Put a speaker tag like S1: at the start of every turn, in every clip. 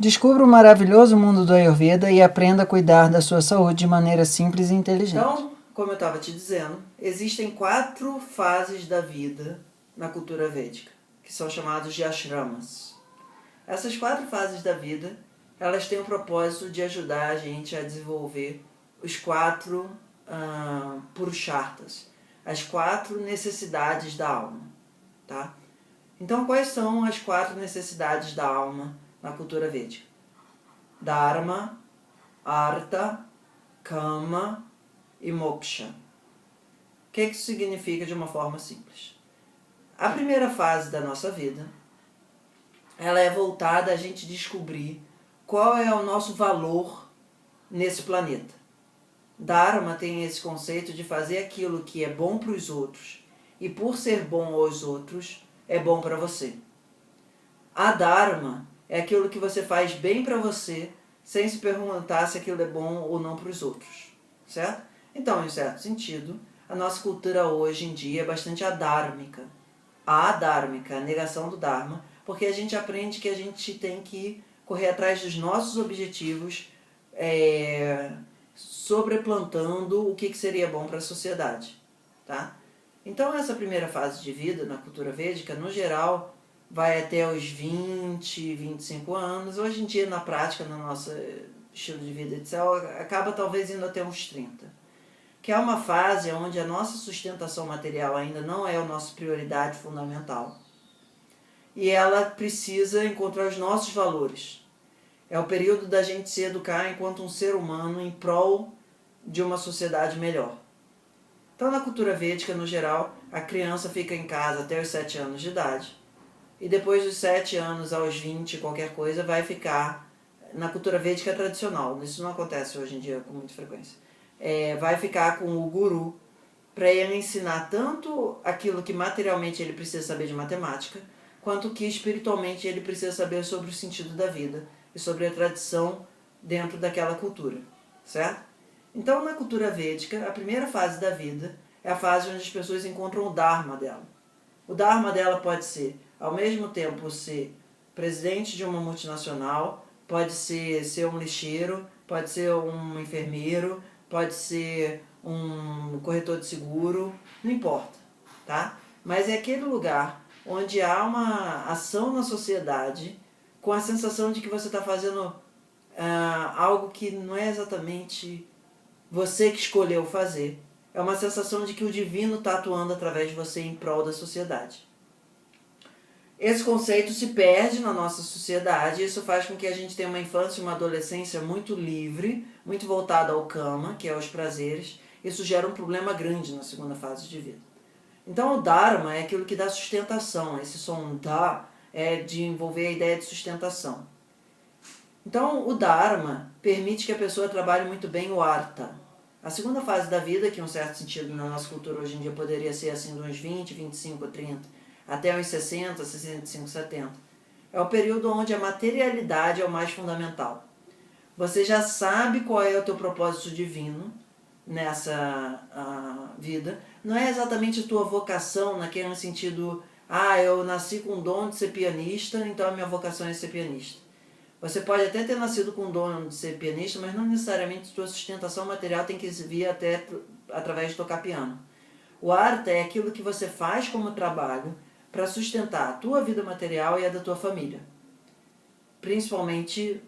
S1: Descubra o maravilhoso mundo do Ayurveda e aprenda a cuidar da sua saúde de maneira simples e inteligente.
S2: Então, como eu estava te dizendo, existem 4 fases da vida na cultura védica, que são chamados de ashramas. Essas 4 fases da vida, elas têm o propósito de ajudar a gente a desenvolver os 4 purusharthas, as 4 necessidades da alma, tá? Então, quais são as 4 necessidades da alma na cultura védica? Dharma, Artha, Kama e Moksha. O que isso significa de uma forma simples? A primeira fase da nossa vida, ela é voltada a gente descobrir qual é o nosso valor nesse planeta. Dharma tem esse conceito de fazer aquilo que é bom para os outros e por ser bom aos outros, é bom para você. A Dharma é aquilo que você faz bem para você sem se perguntar se aquilo é bom ou não para os outros, certo? Então, em certo sentido, a nossa cultura hoje em dia é bastante adármica. A adármica, a negação do Dharma, porque a gente aprende que a gente tem que correr atrás dos nossos objetivos, sobreplantando o que seria bom para a sociedade, tá? Então, essa primeira fase de vida na cultura védica, no geral, vai até os 20, 25 anos. Hoje em dia, na prática, no nosso estilo de vida, etc., acaba talvez indo até uns 30. Que é uma fase onde a nossa sustentação material ainda não é a nossa prioridade fundamental. E ela precisa encontrar os nossos valores. É o período da gente se educar enquanto um ser humano em prol de uma sociedade melhor. Então, na cultura védica, no geral, a criança fica em casa até os 7 anos de idade. E depois dos 7 anos aos 20, qualquer coisa, vai ficar, na cultura védica tradicional, isso não acontece hoje em dia com muita frequência, vai ficar com o guru para ele ensinar tanto aquilo que materialmente ele precisa saber de matemática, quanto que espiritualmente ele precisa saber sobre o sentido da vida e sobre a tradição dentro daquela cultura, certo? Então, na cultura védica, a primeira fase da vida é a fase onde as pessoas encontram o Dharma dela. O Dharma dela pode ser, ao mesmo tempo, ser presidente de uma multinacional, pode ser um lixeiro, pode ser um enfermeiro, pode ser um corretor de seguro, não importa, tá? Mas é aquele lugar onde há uma ação na sociedade com a sensação de que você está fazendo algo que não é exatamente você que escolheu fazer. É uma sensação de que o divino está atuando através de você em prol da sociedade. Esse conceito se perde na nossa sociedade e isso faz com que a gente tenha uma infância e uma adolescência muito livre, muito voltada ao kama, que é aos prazeres. Isso gera um problema grande na segunda fase de vida. Então o Dharma é aquilo que dá sustentação. Esse som da é de envolver a ideia de sustentação. Então o Dharma permite que a pessoa trabalhe muito bem o Artha. A segunda fase da vida, que em um certo sentido na nossa cultura hoje em dia poderia ser assim de uns 20, 25, 30, até uns 60, 65, 70. É o período onde a materialidade é o mais fundamental. Você já sabe qual é o teu propósito divino nessa vida. Não é exatamente a tua vocação naquele sentido, eu nasci com o dom de ser pianista, então a minha vocação é ser pianista. Você pode até ter nascido com o dom de ser pianista, mas não necessariamente a tua sustentação material tem que vir até através de tocar piano. O Artha é aquilo que você faz como trabalho para sustentar a tua vida material e a da tua família. Principalmente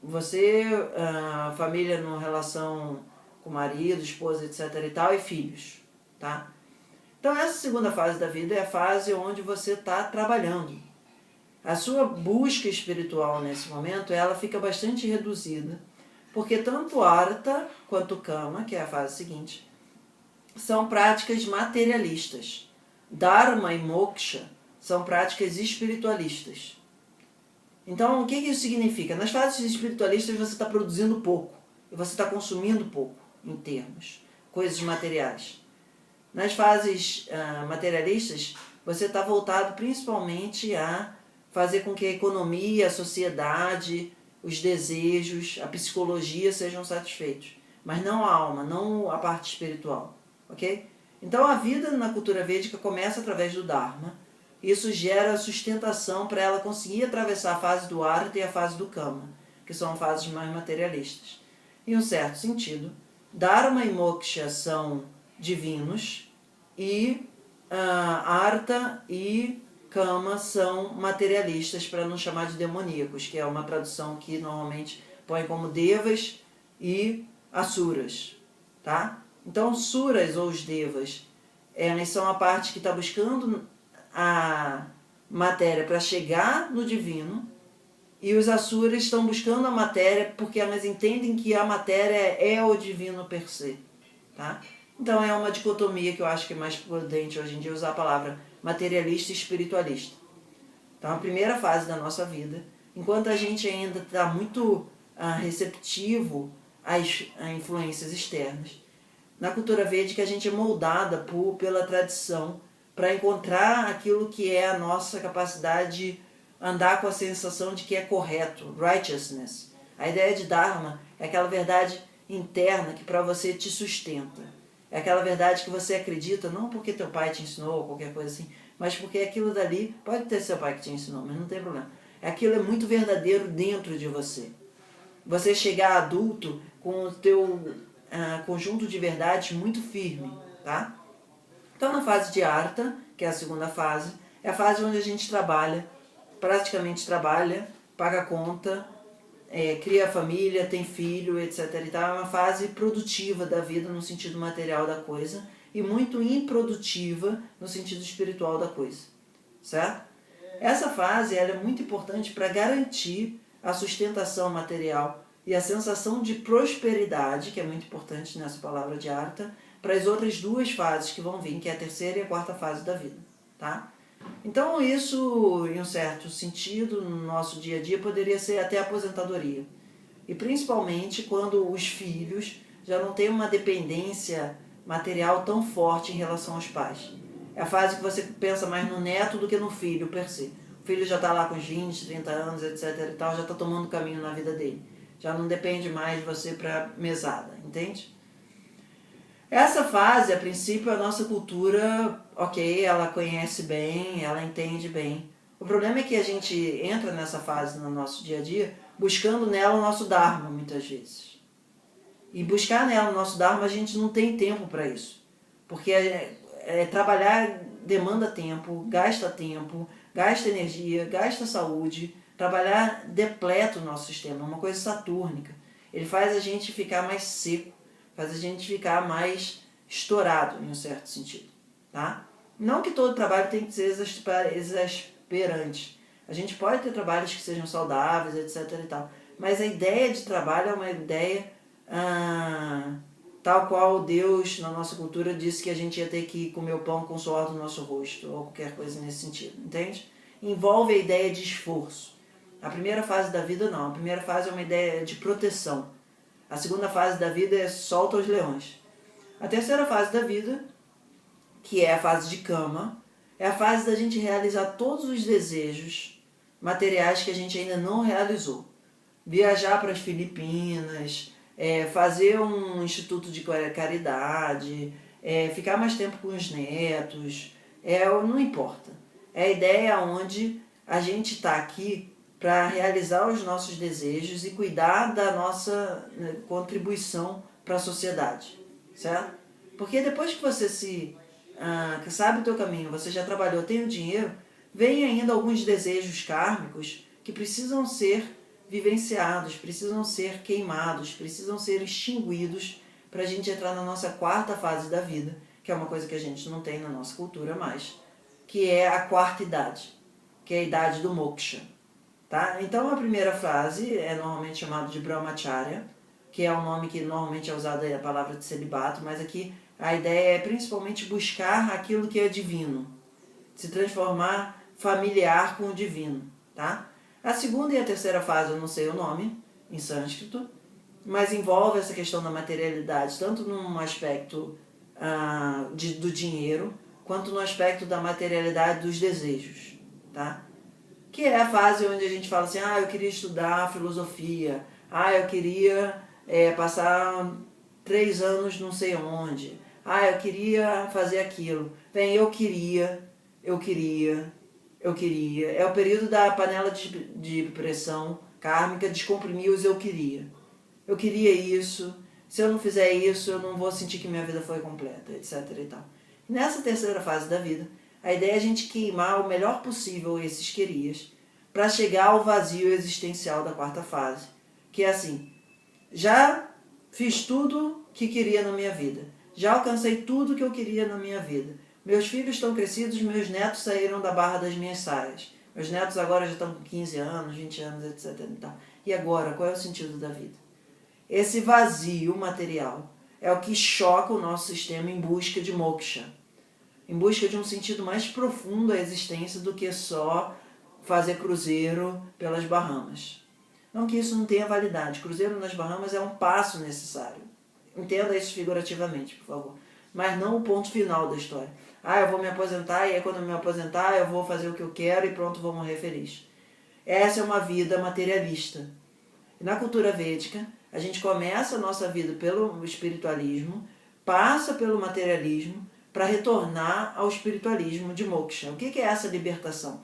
S2: você, família numa relação com marido, esposa, etc. e tal, e filhos, tá? Então essa segunda fase da vida é a fase onde você está trabalhando. A sua busca espiritual nesse momento, ela fica bastante reduzida, porque tanto Artha quanto Kama, que é a fase seguinte, são práticas materialistas. Dharma e Moksha são práticas espiritualistas. Então, o que isso significa? Nas fases espiritualistas você está produzindo pouco e você está consumindo pouco, em termos, coisas materiais. Nas fases materialistas, você está voltado principalmente a fazer com que a economia, a sociedade, os desejos, a psicologia sejam satisfeitos, mas não a alma, não a parte espiritual, ok? Então a vida na cultura védica começa através do Dharma, Isso gera sustentação para ela conseguir atravessar a fase do Artha e a fase do Kama, que são fases mais materialistas. Em um certo sentido, Dharma e Moksha são divinos e Artha e Kama são materialistas, para não chamar de demoníacos, que é uma tradução que normalmente põe como Devas e Asuras. Tá? Então, Suras ou os Devas, eles são a parte que está buscando a matéria para chegar no divino, e os Asuras estão buscando a matéria porque elas entendem que a matéria é o divino per se. Tá? Então é uma dicotomia que eu acho que é mais prudente hoje em dia usar a palavra materialista e espiritualista. Então a primeira fase da nossa vida, enquanto a gente ainda está muito receptivo às influências externas, na cultura védica a gente é moldada pela tradição para encontrar aquilo que é a nossa capacidade de andar com a sensação de que é correto, righteousness. A ideia de Dharma é aquela verdade interna que para você te sustenta. É aquela verdade que você acredita, não porque teu pai te ensinou ou qualquer coisa assim, mas porque aquilo dali, pode ter seu pai que te ensinou, mas não tem problema. Aquilo é muito verdadeiro dentro de você. Você chegar adulto com o teu conjunto de verdades muito firme, tá? Então na fase de Artha, que é a segunda fase, é a fase onde a gente trabalha, praticamente trabalha, paga conta, cria família, tem filho, etc. E tal. É uma fase produtiva da vida no sentido material da coisa e muito improdutiva no sentido espiritual da coisa, certo? Essa fase ela é muito importante para garantir a sustentação material e a sensação de prosperidade, que é muito importante nessa palavra de Artha, para as outras duas fases que vão vir, que é a terceira e a quarta fase da vida, tá? Então isso, em um certo sentido, no nosso dia a dia, poderia ser até aposentadoria. E principalmente quando os filhos já não têm uma dependência material tão forte em relação aos pais. É a fase que você pensa mais no neto do que no filho, per se. O filho já está lá com 20, 30 anos, etc. e tal, já está tomando caminho na vida dele. Já não depende mais de você para mesada, entende? Essa fase, a princípio, a nossa cultura, ok, ela conhece bem, ela entende bem. O problema é que a gente entra nessa fase no nosso dia a dia buscando nela o nosso Dharma, muitas vezes. E buscar nela o nosso Dharma, a gente não tem tempo para isso. Porque trabalhar demanda tempo, gasta energia, gasta saúde. Trabalhar depleta o nosso sistema, é uma coisa satúrnica. Ele faz a gente ficar mais seco, faz a gente ficar mais estourado, em um certo sentido. Tá? Não que todo trabalho tem que ser exasperante. A gente pode ter trabalhos que sejam saudáveis, etc. e tal. Mas a ideia de trabalho é uma ideia tal qual Deus, na nossa cultura, disse que a gente ia ter que comer o pão com o suor do nosso rosto, ou qualquer coisa nesse sentido, entende? Envolve a ideia de esforço. A primeira fase da vida não, a primeira fase é uma ideia de proteção. A segunda fase da vida é solta os leões. A terceira fase da vida, que é a fase de Kama, é a fase da gente realizar todos os desejos materiais que a gente ainda não realizou. Viajar para as Filipinas, fazer um instituto de caridade, ficar mais tempo com os netos, não importa. É a ideia onde a gente está aqui para realizar os nossos desejos e cuidar da nossa contribuição para a sociedade, certo? Porque depois que você sabe o teu caminho, você já trabalhou, tem o dinheiro, vem ainda alguns desejos kármicos que precisam ser vivenciados, precisam ser queimados, precisam ser extinguidos para a gente entrar na nossa quarta fase da vida, que é uma coisa que a gente não tem na nossa cultura mais, que é a quarta idade, que é a idade do moksha. Tá? Então a primeira fase é normalmente chamada de brahmacharya, que é o nome que normalmente é usado a palavra de celibato, mas aqui a ideia é principalmente buscar aquilo que é divino, se transformar familiar com o divino. Tá? A segunda e a terceira fase eu não sei o nome em sânscrito, mas envolve essa questão da materialidade, tanto num aspecto do dinheiro, quanto no aspecto da materialidade dos desejos. Tá? Que é a fase onde a gente fala assim, eu queria estudar filosofia, eu queria passar 3 anos não sei onde, eu queria fazer aquilo. Bem, eu queria, eu queria. É o período da panela de pressão kármica, descomprimir os eu queria. Eu queria isso, se eu não fizer isso, eu não vou sentir que minha vida foi completa, etc. e tal. Nessa terceira fase da vida, a ideia é a gente queimar o melhor possível esses querias para chegar ao vazio existencial da quarta fase, que é assim: já fiz tudo que queria na minha vida, já alcancei tudo que eu queria na minha vida, meus filhos estão crescidos, meus netos saíram da barra das minhas saias, meus netos agora já estão com 15 anos, 20 anos, etc. e tal. E agora, qual é o sentido da vida? Esse vazio material é o que choca o nosso sistema em busca de moksha, em busca de um sentido mais profundo à existência do que só fazer cruzeiro pelas Bahamas. Não que isso não tenha validade, cruzeiro nas Bahamas é um passo necessário. Entenda isso figurativamente, por favor. Mas não o ponto final da história. Eu vou me aposentar e aí quando eu me aposentar eu vou fazer o que eu quero e pronto, vou morrer feliz. Essa é uma vida materialista. E na cultura védica, a gente começa a nossa vida pelo espiritualismo, passa pelo materialismo, para retornar ao espiritualismo de moksha. O que é essa libertação?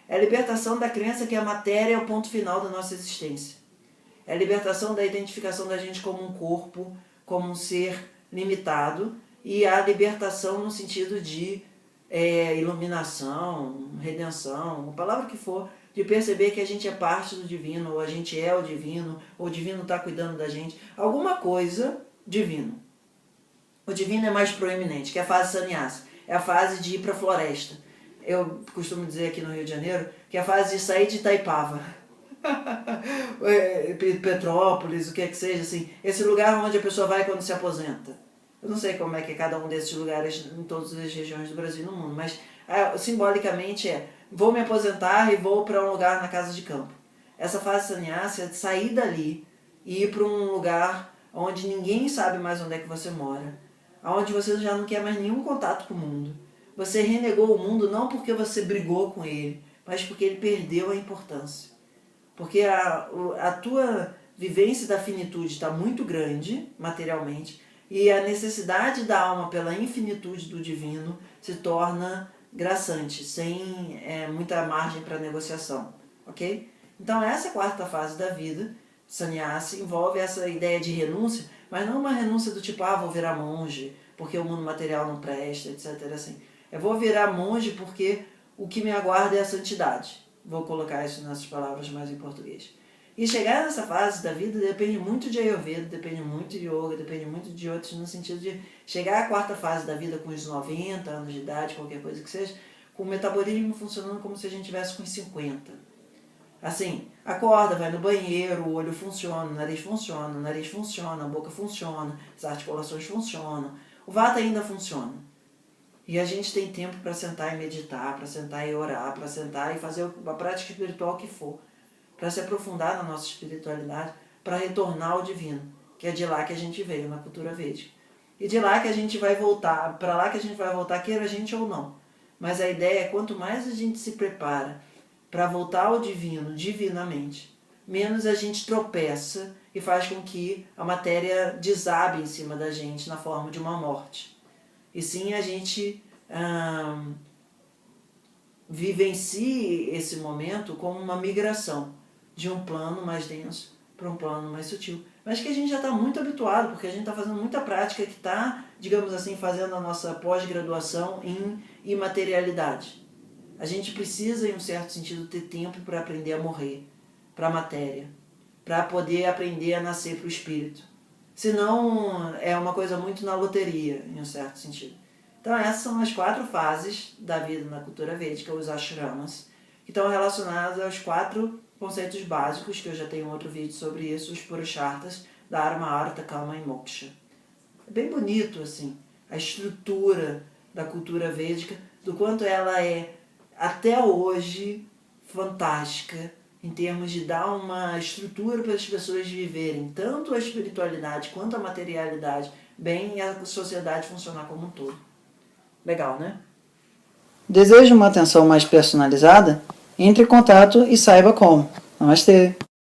S2: É a libertação da crença que a matéria é o ponto final da nossa existência. É a libertação da identificação da gente como um corpo, como um ser limitado, e a libertação no sentido de iluminação, redenção, a palavra que for, de perceber que a gente é parte do divino, ou a gente é o divino, ou o divino está cuidando da gente. Alguma coisa divino. O divino é mais proeminente, que é a fase sannyasa. É a fase de ir para a floresta. Eu costumo dizer aqui no Rio de Janeiro que é a fase de sair de Itaipava. Petrópolis, o que é que seja, assim. Esse lugar onde a pessoa vai quando se aposenta. Eu não sei como é que é cada um desses lugares em todas as regiões do Brasil e no mundo, mas simbolicamente vou me aposentar e vou para um lugar na casa de campo. Essa fase sannyasa é de sair dali e ir para um lugar onde ninguém sabe mais onde é que você mora, onde você já não quer mais nenhum contato com o mundo. Você renegou o mundo não porque você brigou com ele, mas porque ele perdeu a importância. Porque a tua vivência da finitude está muito grande, materialmente, e a necessidade da alma pela infinitude do divino se torna graçante, sem muita margem para negociação. Ok? Então essa quarta fase da vida, sannyasa, envolve essa ideia de renúncia, mas não uma renúncia do tipo, vou virar monge, porque o mundo material não presta, etc. Assim. Eu vou virar monge porque o que me aguarda é a santidade. Vou colocar isso nessas palavras mais em português. E chegar nessa fase da vida depende muito de Ayurveda, depende muito de Yoga, depende muito de outros, no sentido de chegar à quarta fase da vida com os 90 anos de idade, qualquer coisa que seja, com o metabolismo funcionando como se a gente tivesse com os 50. Assim, acorda, vai no banheiro, o olho funciona, o nariz funciona, a boca funciona, as articulações funcionam, o vata ainda funciona. E a gente tem tempo para sentar e meditar, para sentar e orar, para sentar e fazer a prática espiritual que for, para se aprofundar na nossa espiritualidade, para retornar ao divino, que é de lá que a gente veio, na cultura védica. E de lá que a gente vai voltar, para lá que a gente vai voltar, queira a gente ou não. Mas a ideia é quanto mais a gente se prepara para voltar ao divino, divinamente, menos a gente tropeça e faz com que a matéria desabe em cima da gente na forma de uma morte. E sim a gente vivencie esse momento como uma migração de um plano mais denso para um plano mais sutil. Mas que a gente já está muito habituado, porque a gente está fazendo muita prática que está, digamos assim, fazendo a nossa pós-graduação em imaterialidade. A gente precisa, em um certo sentido, ter tempo para aprender a morrer, para a matéria, para poder aprender a nascer para o espírito. Senão é uma coisa muito na loteria, em um certo sentido. Então essas são as 4 fases da vida na cultura védica, os ashramas, que estão relacionadas aos 4 conceitos básicos, que eu já tenho outro vídeo sobre isso, os purusharthas, dharma, artha, kama e moksha. É bem bonito, assim, a estrutura da cultura védica, do quanto ela é, até hoje, fantástica, em termos de dar uma estrutura para as pessoas viverem tanto a espiritualidade quanto a materialidade bem e a sociedade funcionar como um todo. Legal, né? Deseja uma atenção mais personalizada? Entre em contato e saiba como. Namastê!